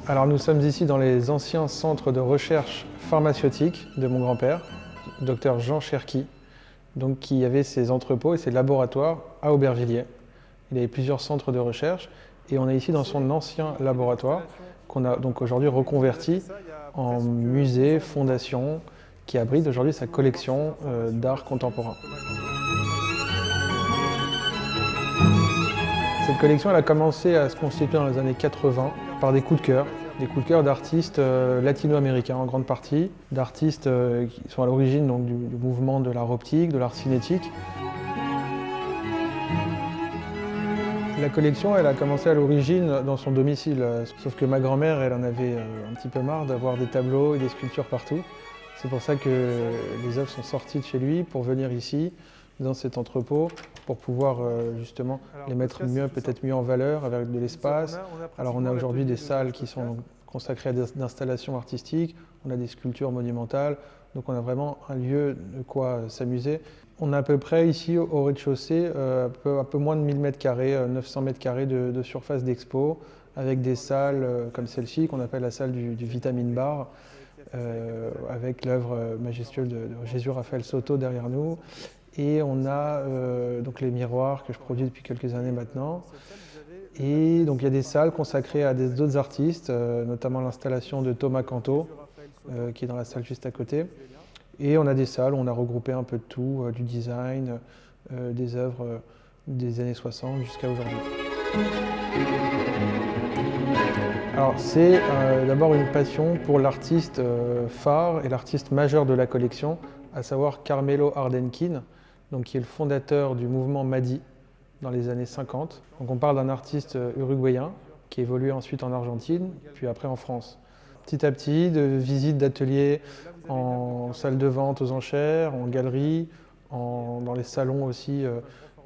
Alors nous sommes ici dans les anciens centres de recherche pharmaceutique de mon grand-père, docteur Jean Cherki, donc qui avait ses entrepôts et ses laboratoires à Aubervilliers. Il avait plusieurs centres de recherche et on est ici dans son ancien laboratoire qu'on a donc aujourd'hui reconverti en musée, fondation, qui abrite aujourd'hui sa collection d'art contemporain. Cette collection elle a commencé à se constituer dans les années 80 par des coups de cœur d'artistes latino-américains en grande partie, d'artistes qui sont à l'origine donc, du mouvement de l'art optique, de l'art cinétique. La collection elle a commencé à l'origine dans son domicile, sauf que ma grand-mère elle en avait un petit peu marre d'avoir des tableaux et des sculptures partout. C'est pour ça que les œuvres sont sorties de chez lui pour venir ici, dans cet entrepôt, pour pouvoir justement les mettre peut-être mieux en valeur avec de l'espace. Alors on a aujourd'hui des salles qui sont consacrées à des installations artistiques, on a des sculptures monumentales, donc on a vraiment un lieu de quoi s'amuser. On a à peu près ici au rez-de-chaussée un peu moins de 1000 m², 900 m² de surface d'expo, avec des salles comme celle-ci qu'on appelle la salle du Vitamine Bar, avec l'œuvre majestueuse de Jésus Raphaël Soto derrière nous. Et on a donc les miroirs que je produis depuis quelques années maintenant. Et donc il y a des salles consacrées à d'autres artistes, notamment l'installation de Thomas Canto, qui est dans la salle juste à côté. Et on a des salles où on a regroupé un peu de tout, du design, des œuvres des années 60 jusqu'à aujourd'hui. Alors c'est d'abord une passion pour l'artiste phare et l'artiste majeur de la collection, à savoir Carmelo Ardenkin, donc qui est le fondateur du mouvement Madi dans les années 50. Donc on parle d'un artiste uruguayen qui évolue ensuite en Argentine, puis après en France. Petit à petit, de visites d'ateliers en salle de vente aux enchères, en galerie, dans les salons aussi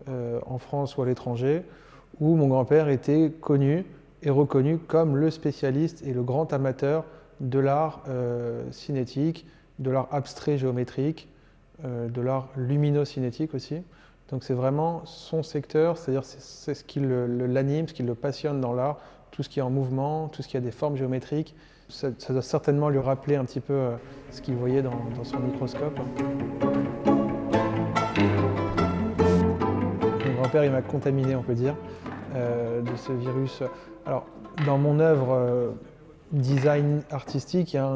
en France ou à l'étranger, où mon grand-père était connu et reconnu comme le spécialiste et le grand amateur de l'art cinétique, de l'art abstrait géométrique, de l'art lumino-cinétique aussi. Donc c'est vraiment son secteur, c'est-à-dire c'est ce qui l'anime, ce qui le passionne dans l'art, tout ce qui est en mouvement, tout ce qui a des formes géométriques. Ça doit certainement lui rappeler un petit peu ce qu'il voyait dans son microscope. Mon grand-père il m'a contaminé, on peut dire, de ce virus. Alors dans mon œuvre design artistique, il y a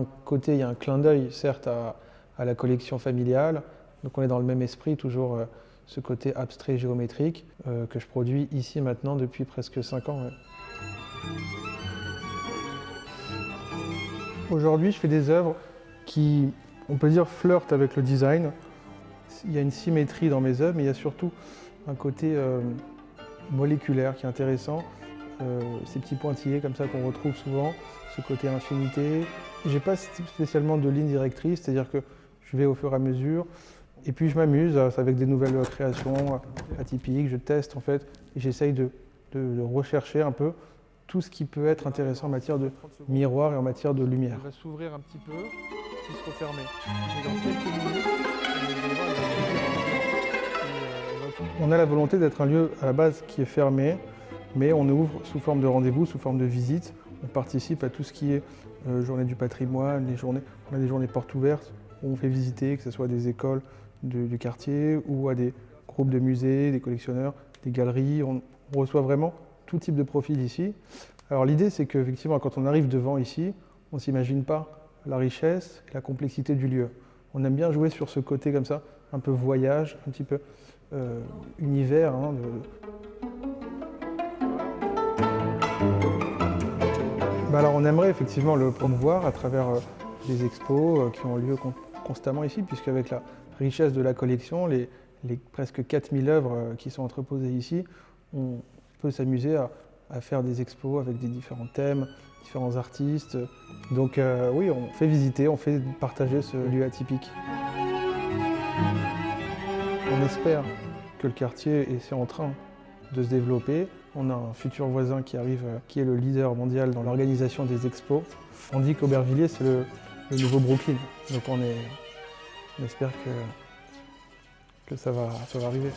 un clin d'œil certes à la collection familiale. Donc on est dans le même esprit, toujours ce côté abstrait géométrique que je produis ici maintenant depuis presque 5 ans. Ouais. Aujourd'hui, je fais des œuvres qui, on peut dire, flirtent avec le design. Il y a une symétrie dans mes œuvres, mais il y a surtout un côté moléculaire qui est intéressant. Ces petits pointillés comme ça qu'on retrouve souvent, ce côté infinité. J'ai pas spécialement de ligne directrice, c'est-à-dire que je vais au fur et à mesure. Et puis je m'amuse avec des nouvelles créations atypiques, je teste en fait, et j'essaye de rechercher un peu tout ce qui peut être intéressant en matière de miroir et en matière de lumière. Il va s'ouvrir un petit peu, puis se refermer. Et dans quelques minutes, on a la volonté d'être un lieu à la base qui est fermé, mais on ouvre sous forme de rendez-vous, sous forme de visite. On participe à tout ce qui est journée du patrimoine, on a des journées portes ouvertes où on fait visiter, que ce soit des écoles du quartier ou à des groupes de musées, des collectionneurs, des galeries. On reçoit vraiment tout type de profil ici. Alors l'idée c'est qu'effectivement quand on arrive devant ici, on ne s'imagine pas la richesse et la complexité du lieu. On aime bien jouer sur ce côté comme ça, un peu voyage, un petit peu univers. Hein, alors on aimerait effectivement le promouvoir à travers des expos qui ont lieu constamment ici, puisqu'avec la richesse de la collection, les presque 4000 œuvres qui sont entreposées ici, on peut s'amuser à faire des expos avec des différents thèmes, différents artistes. Donc oui, on fait visiter, on fait partager ce lieu atypique. On espère que le quartier est en train de se développer. On a un futur voisin qui arrive, qui est le leader mondial dans l'organisation des expos. On dit qu'Aubervilliers, c'est le nouveau Brooklyn. Donc on espère que ça va arriver.